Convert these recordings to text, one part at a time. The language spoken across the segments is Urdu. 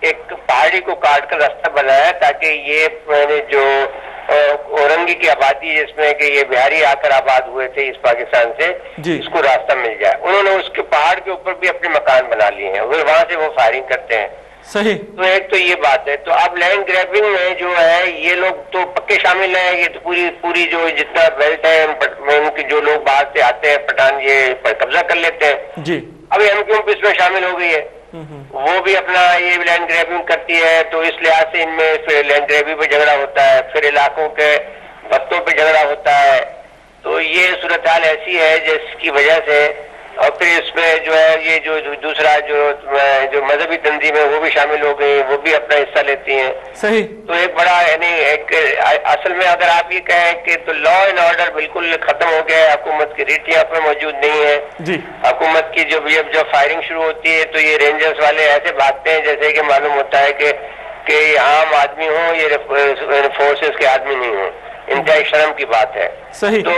ایک پہاڑی کو کاٹ کر راستہ بنایا تاکہ یہ جو اورنگی کی آبادی جس میں کہ یہ بہاری آ کر آباد ہوئے تھے اس پاکستان سے اس کو راستہ مل جائے. انہوں نے اس کے پہاڑ کے اوپر بھی اپنے مکان بنا لیے ہیں, وہاں سے وہ فائرنگ کرتے ہیں. صحیح. تو ایک تو یہ بات ہے. تو اب لینڈ گریبنگ میں جو ہے یہ لوگ تو پکے شامل ہیں, یہ تو پوری جو جتنا بیلٹ ہے ان کے جو لوگ باہر سے آتے ہیں پٹھان یہ پر قبضہ کر لیتے ہیں جی. ابھی ایم کیو اس میں شامل ہو گئی ہے, وہ بھی اپنا یہ لینڈ گریبنگ کرتی ہے. تو اس لحاظ سے ان میں لینڈ گریبنگ پہ جھگڑا ہوتا ہے, پھر علاقوں کے بتوں پہ جھگڑا ہوتا ہے. تو یہ صورتحال ایسی ہے جس کی وجہ سے, اور پھر اس میں جو ہے یہ جو دوسرا جو مذہبی تنظیم ہے وہ بھی شامل ہو گئی, وہ بھی اپنا حصہ لیتی ہیں. صحیح. تو ایک بڑا یعنی ایک اصل میں اگر آپ یہ کہیں کہ تو لا اینڈ آرڈر بالکل ختم ہو گیا ہے, حکومت کی ریٹ یہاں پہ موجود نہیں ہے جی. حکومت کی جب فائرنگ شروع ہوتی ہے تو یہ رینجرز والے ایسے بھاگتے ہیں جیسے کہ معلوم ہوتا ہے کہ عام آدمی ہوں, یہ فورسز کے آدمی نہیں ہوں. انتہائی شرم کی بات ہے. صحیح. تو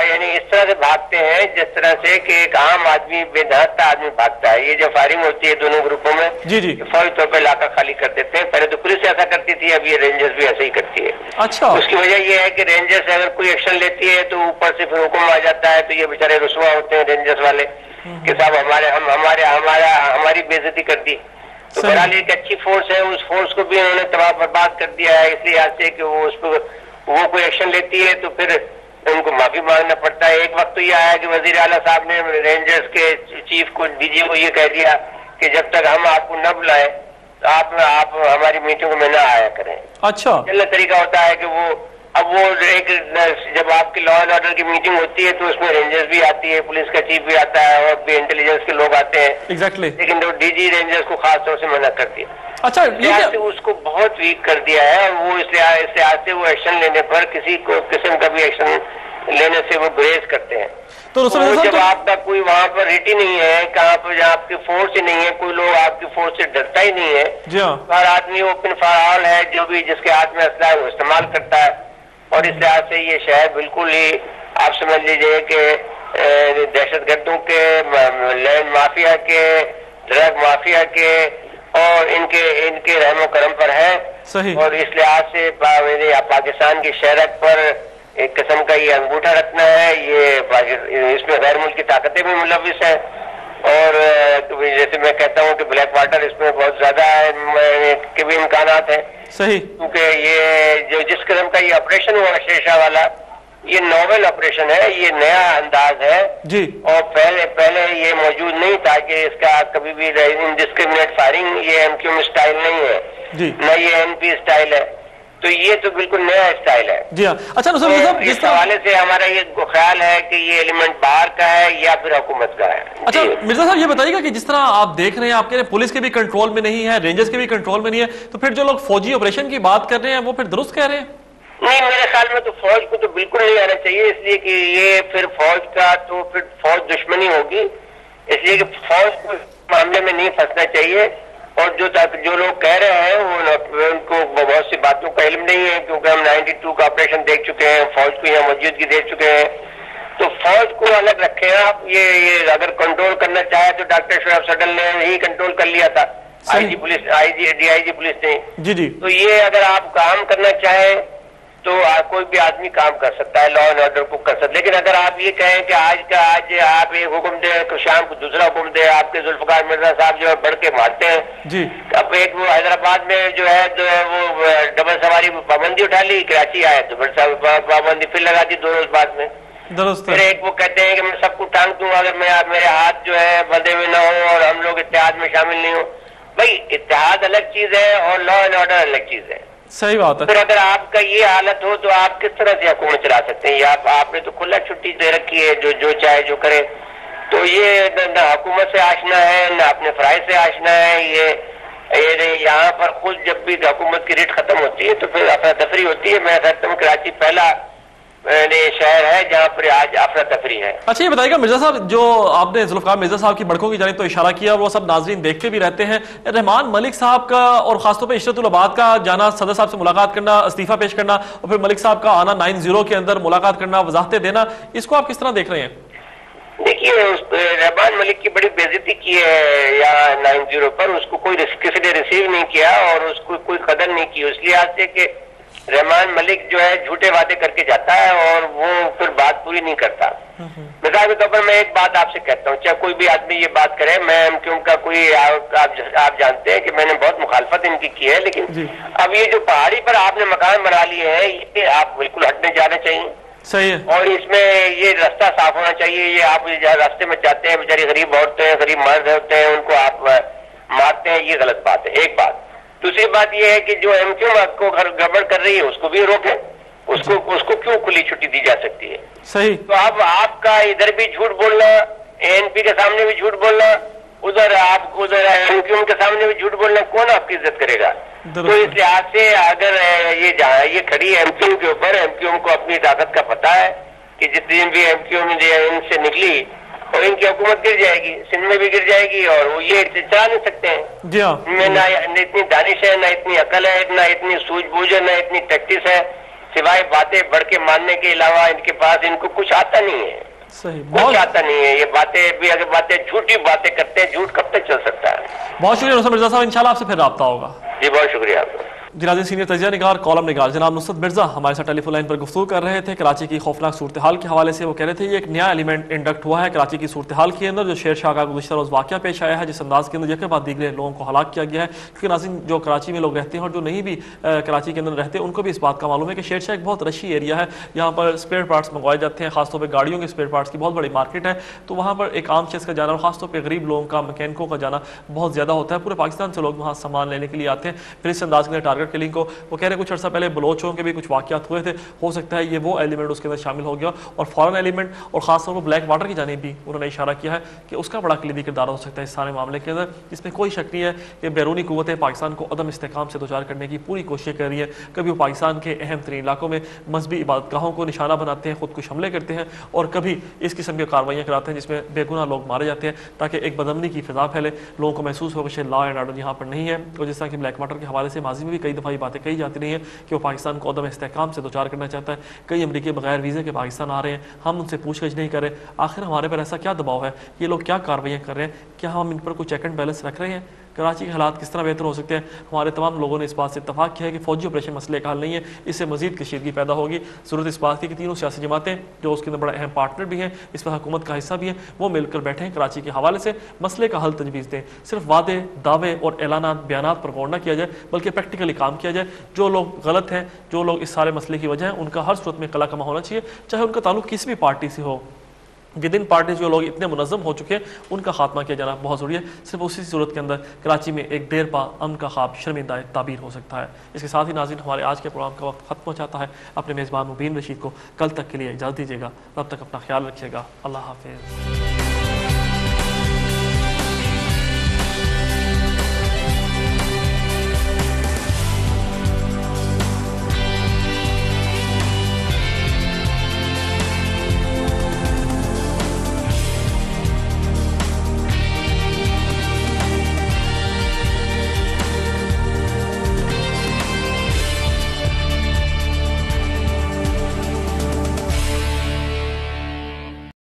یعنی اس طرح سے بھاگتے ہیں جس طرح سے کہ ایک عام آدمی بے دھڑکتا آدمی بھاگتا ہے. یہ جو فائرنگ ہوتی ہے دونوں گروپوں میں جی جی فوری طور پہ علاقہ خالی کر دیتے ہیں. پہلے تو پولیس ایسا کرتی تھی, اب یہ رینجرز بھی ایسا ہی کرتی ہے. اچھا. اس کی وجہ یہ ہے کہ رینجرز اگر کوئی ایکشن لیتی ہے تو اوپر سے پھر حکم آ جاتا ہے, تو یہ بیچارے رسوا ہوتے ہیں رینجرز والے کہ صاحب ہماری بے عزتی کر دی. تو بہرحال ایک اچھی فورس ہے, اس فورس کو بھی انہوں نے تباہ برباد کر دیا ہے. اس لیے سے کہ وہ اس پہ وہ کوئی ایکشن لیتی ہے تو پھر ان کو معافی مانگنا پڑتا ہے. ایک وقت تو یہ آیا کہ وزیر اعلیٰ صاحب نے رینجرز کے چیف کو ڈی جی کو یہ کہہ دیا کہ جب تک ہم آپ کو نہ بلائیں تو آپ ہماری میٹنگ میں نہ آیا کریں. اچھا. چلنا طریقہ ہوتا ہے کہ وہ اب وہ ایک جب آپ کی لا اینڈ آرڈر کی میٹنگ ہوتی ہے تو اس میں رینجرز بھی آتی ہے, پولیس کا چیف بھی آتا ہے اور بھی انٹیلیجنس کے لوگ آتے ہیں. ایگزیکٹلی. لیکن ڈی جی رینجرز کو خاص طور سے منع کر دیا. اچھا. اس کو بہت ویک کر دیا ہے, اور وہ اس لحاظ سے وہ ایکشن لینے پر کسی کو قسم کا بھی ایکشن لینے سے وہ گریز کرتے ہیں. تو جب آپ کا کوئی وہاں پر ریٹ ہی نہیں ہے, کہاں پر جہاں آپ کی فورس ہی نہیں ہے, کوئی لوگ آپ کی فورس سے ڈرتا ہی نہیں ہے, ہر آدمی اوپن فار آل ہے, جو بھی جس کے ہاتھ میں اسلحہ ہے وہ استعمال کرتا ہے. اور اس لحاظ سے یہ شہر بالکل ہی آپ سمجھ لیجئے کہ دہشت گردوں کے, لینڈ مافیا کے, ڈرگ مافیا کے اور ان کے رحم و کرم پر ہے. صحیح. اور اس لحاظ سے پاکستان کی شہرت پر ایک قسم کا یہ انگوٹھا رکھنا ہے. یہ اس میں غیر ملکی طاقتیں بھی ملوث ہیں, اور جیسے میں کہتا ہوں کہ بلیک واٹر اس میں بہت زیادہ ہے کے بھی امکانات ہیں. صحیح. کیونکہ یہ جس قسم کا یہ آپریشن ہوا شیرشاہ والا, یہ نوول آپریشن ہے, یہ نیا انداز ہے جی. اور پہلے یہ موجود نہیں تھا کہ اس کا کبھی بھی انڈسکریمنیٹ فائرنگ, یہ ایم کیو اسٹائل نہیں ہے جی, نہ یہ این پی اسٹائل ہے. تو یہ تو بالکل نیا اسٹائل ہے. جی ہاں. اچھا اس حوالے سے ہمارا یہ خیال ہے کہ یہ ایلیمنٹ باہر کا ہے یا پھر حکومت کا ہے. اچھا مرزا صاحب یہ بتائیے گا کہ جس طرح آپ دیکھ رہے ہیں, آپ کہہ رہے ہیں پولیس کے بھی کنٹرول میں نہیں ہے, رینجرز کے بھی کنٹرول میں نہیں ہے, تو پھر جو لوگ فوجی آپریشن کی بات کر رہے ہیں وہ پھر درست کہہ رہے ہیں؟ نہیں, میرے خیال میں تو فوج کو تو بالکل نہیں آنا چاہیے, اس لیے کہ یہ پھر فوج کا تو پھر فوج دشمنی ہوگی. اس لیے کہ فوج کو اس معاملے میں نہیں پھنسنا چاہیے. اور جو لوگ کہہ رہے ہیں ان کو بہت سی باتوں کا علم نہیں ہے, کیونکہ ہم 92 کا آپریشن دیکھ چکے ہیں, فوج کو یہاں موجودگی دیکھ چکے ہیں. تو فوج کو الگ رکھیں آپ. یہ اگر کنٹرول کرنا چاہے تو ڈاکٹر شعیب صدر نے ہی کنٹرول کر لیا تھا, I G police, D I G police نے. جی جی. تو یہ اگر آپ کام کرنا چاہیں تو کوئی بھی آدمی کام کر سکتا ہے, لا اینڈ آرڈر کو کر سکتا ہے. لیکن اگر آپ یہ کہیں کہ آج آپ ایک حکم دیں تو شام کو دوسرا حکم دیں, آپ کے ذوالفقار مرزا صاحب جو ہے بڑھ کے مارتے ہیں جی. اب ایک وہ حیدرآباد میں جو ہے وہ ڈبل سواری پابندی اٹھا لی, کراچی آئے تو ڈبل پابندی پھر لگا دی 2 روز بعد میں. پھر ایک وہ کہتے ہیں کہ میں سب کو ٹانگ دوں اگر میرے ہاتھ جو ہے بندھے ہوئے نہ ہوں اور ہم لوگ اتحاد میں شامل نہیں ہوں. بھائی اتحاد الگ چیز ہے اور لا اینڈ آرڈر الگ چیز ہے. صحیح بات ہے. پھر اگر آپ کا یہ حالت ہو تو آپ کس طرح سے حکومت چلا سکتے ہیں؟ آپ نے تو کھلا چھٹی دے رکھی ہے, جو چاہے جو کرے. تو یہ نہ حکومت سے آشنا ہے نہ اپنے فرائض سے آشنا ہے. یہ یہاں پر خود جب بھی حکومت کی ریٹ ختم ہوتی ہے تو پھر افراتفری ہوتی ہے. میں کہتا ہوں کراچی پہلا شہر ہے جہاں پر آج افراتفری ہے. اچھا یہ بتائیے گا مرزا صاحب, جو آپ نے ذوالفقار مرزا صاحب کی بڑکوں کی جانب تو اشارہ کیا, وہ سب ناظرین دیکھتے بھی رہتے ہیں. رحمان ملک صاحب کا اور خاص طور پہ عشرت العباد کا جانا, صدر صاحب سے ملاقات کرنا, استعفیٰ پیش کرنا, اور پھر ملک صاحب کا آنا 9-0 کے اندر ملاقات کرنا, وضاحتیں دینا, اس کو آپ کس طرح دیکھ رہے ہیں؟ دیکھیے رحمان ملک کی بڑی بے عزتی کی ہے یہاں 90 پر، اس کو کوئی کسی نے ریسیو نہیں کیا اور اس کو کوئی قدر نہیں کی، اس لحاظ سے کہ رحمان ملک جو ہے جھوٹے وعدے کر کے جاتا ہے اور وہ پھر بات پوری نہیں کرتا۔ مثال کے طور پر میں ایک بات آپ سے کہتا ہوں، چاہے کوئی بھی آدمی یہ بات کرے، میں ایم کیو ایم کا کوئی آپ جانتے ہیں کہ میں نے بہت مخالفت ان کی ہے، لیکن اب یہ جو پہاڑی پر آپ نے مکان بنا لیے ہیں یہ آپ بالکل ہٹنے جانا چاہیے، صحیح ہے، اور اس میں یہ راستہ صاف ہونا چاہیے۔ یہ آپ راستے میں جاتے ہیں، بیچاری غریب عورتیں غریب مرد ہوتے ہیں، ان کو آپ مارتے ہیں، یہ غلط بات ہے، ایک بات۔ دوسری بات یہ ہے کہ جو ایم کیو ایم کو گڑبڑ کر رہی ہے اس کو بھی روکیں، اس کو کیوں کھلی چھٹی دی جا سکتی ہے؟ صحیح۔ تو اب آپ کا ادھر بھی جھوٹ بولنا، این پی کے سامنے بھی جھوٹ بولنا، ادھر آپ ادھر ایم کیو ایم کے سامنے بھی جھوٹ بولنا، کون آپ کی عزت کرے گا؟ تو اس لحاظ سے اگر یہ کھڑی ہے ایم کیو ایم کے اوپر، ایم کیو ایم کو اپنی طاقت کا پتہ ہے کہ جس دن بھی ایم کیو ایم ان سے نکلی اور ان کی حکومت گر جائے گی، سندھ میں بھی گر جائے گی، اور وہ یہ چلا نہیں سکتے ہیں۔ جی ہاں، ان میں نہ اتنی دانش ہے، نہ اتنی عقل ہے، نہ اتنی سوجھ بوجھ ہے، نہ اتنی پریکٹس ہے، سوائے باتیں بڑھ کے ماننے کے علاوہ ان کے پاس ان کو کچھ آتا نہیں ہے، صحیح، کچھ آتا نہیں ہے۔ یہ باتیں بھی اگر جھوٹی باتیں کرتے ہیں، جھوٹ کب تک چل سکتا ہے؟ بہت شکریہ نصرت مرزا صاحب، انشاءاللہ آپ سے پھر رابطہ ہوگا۔ جی بہت شکریہ آپ کا۔ ناظرین، سینئر تجزیہ نگار کالم نگار جناب نصرت مرزا ہمارے ساتھ ٹیلی فون لائن پر گفتگو کر رہے تھے کراچی کی خوفناک صورتحال کے حوالے سے۔ وہ کہہ رہے تھے یہ ایک نیا ایلیمنٹ انڈکٹ ہوا ہے کراچی کی صورتحال کے اندر، جو شیر شاہ کا گزشتہ روز واقعہ پیش آیا ہے، جس انداز کے اندر یکے بعد دیگر لوگوں کو ہلاک کیا گیا ہے۔ کیونکہ ناظرین، جو کراچی میں لوگ رہتے ہیں اور جو نہیں بھی کراچی کے اندر رہتے، ان کو بھی اس بات کا معلوم ہے کہ شیر شاہ ایک بہت رشی ایریا ہے، یہاں پر اسپیئر پارٹس منگوائے جاتے ہیں، خاص طور پہ گاڑیوں کے اسپیئر پارٹس کی بہت بڑی مارکیٹ ہے۔ تو وہاں پر ایک عام شخص کا جانا اور خاص طور پہ غریب لوگوں کا، مکینکوں کا جانا بہت زیادہ ہوتا ہے۔ پورے پاکستان سے لوگ وہاں سامان لینے کے لیے آتے ہیں۔ پھر اس انداز کے ٹارگٹ کلنگ کو وہ کہہ رہے ہیں کچھ عرصہ پہلے بلوچوں کے بھی کچھ واقعات ہوئے تھے، ہو سکتا ہے یہ وہ ایلیمنٹ اس کے اندر شامل ہو گیا، اور فورن ایلیمنٹ اور خاص طور پر بلیک واٹر کی جانب بھی انہوں نے اشارہ کیا ہے کہ اس کا بڑا کلیدی کردار ہو سکتا ہے اس سارے معاملے کے اندر، جس میں کوئی شک نہیں ہے کہ بیرونی قوتیں پاکستان کو عدم استحکام سے دوچار کرنے کی پوری کوشش کر رہی ہیں۔ کبھی وہ پاکستان کے اہم ترین علاقوں میں مذہبی عبادت گاہوں کو نشانہ بناتے ہیں، خود کش حملے کرتے ہیں، اور کبھی اس قسم کی کارروائیاں کراتے ہیں جس میں بے گناہ لوگ مارے جاتے ہیں، تاکہ ایک بدامنی کی فضا پھیلے، لوگوں کو محسوس ہو کہ لا اینڈ آرڈر یہاں پر نہیں ہے۔ اور جس طرح کہ بلیک واٹر کے حوالے سے ماضی میں بھی کئی دفعہ یہ باتیں کہی جاتی رہی ہیں کہ وہ پاکستان کو عدم استحکام سے دوچار کرنا چاہتا ہے، کئی امریکی بغیر ویزے کے پاکستان آ رہے ہیں، ہم ان سے پوچھ گچھ نہیں کر رہے، آخر ہمارے پر ایسا کیا دباؤ ہے، یہ لوگ کیا کارروائیاں کر رہے ہیں، کیا ہم ان پر کوئی چیک اینڈ بیلنس رکھ رہے ہیں؟ کراچی کے حالات کس طرح بہتر ہو سکتے ہیں؟ ہمارے تمام لوگوں نے اس بات سے اتفاق کیا ہے کہ فوجی آپریشن مسئلے کا حل نہیں ہے، اس سے مزید کشیدگی پیدا ہوگی۔ ضرورت اس بات کی کہ تینوں سیاسی جماعتیں جو اس کے اندر بڑا اہم پارٹنر بھی ہیں، اس پر حکومت کا حصہ بھی ہیں، وہ مل کر بیٹھیں، کراچی کے حوالے سے مسئلے کا حل تجویز دیں۔ صرف وعدے، دعوے اور اعلانات، بیانات پر غور نہ کیا جائے، بلکہ پریکٹیکلی کام کیا جائے۔ جو لوگ غلط ہیں، جو لوگ اس سارے مسئلے کی وجہ ہیں، ان کا ہر صورت میں قلع کما ہونا چاہیے، چاہے ان کا تعلق کسی بھی پارٹی سے ہو۔ ود ان پارٹی جو لوگ اتنے منظم ہو چکے ہیں، ان کا خاتمہ کیا جانا بہت ضروری ہے۔ صرف اسی صورت کے اندر کراچی میں ایک دیر پا امن کا خواب شرمندہ تعبیر ہو سکتا ہے۔ اس کے ساتھ ہی ناظرین، ہمارے آج کے پروگرام کا وقت ختم ہو جاتا ہے۔ اپنے میزبان مبین رشید کو کل تک کے لیے اجازت دیجیے گا، تب تک اپنا خیال رکھیے گا۔ اللہ حافظ۔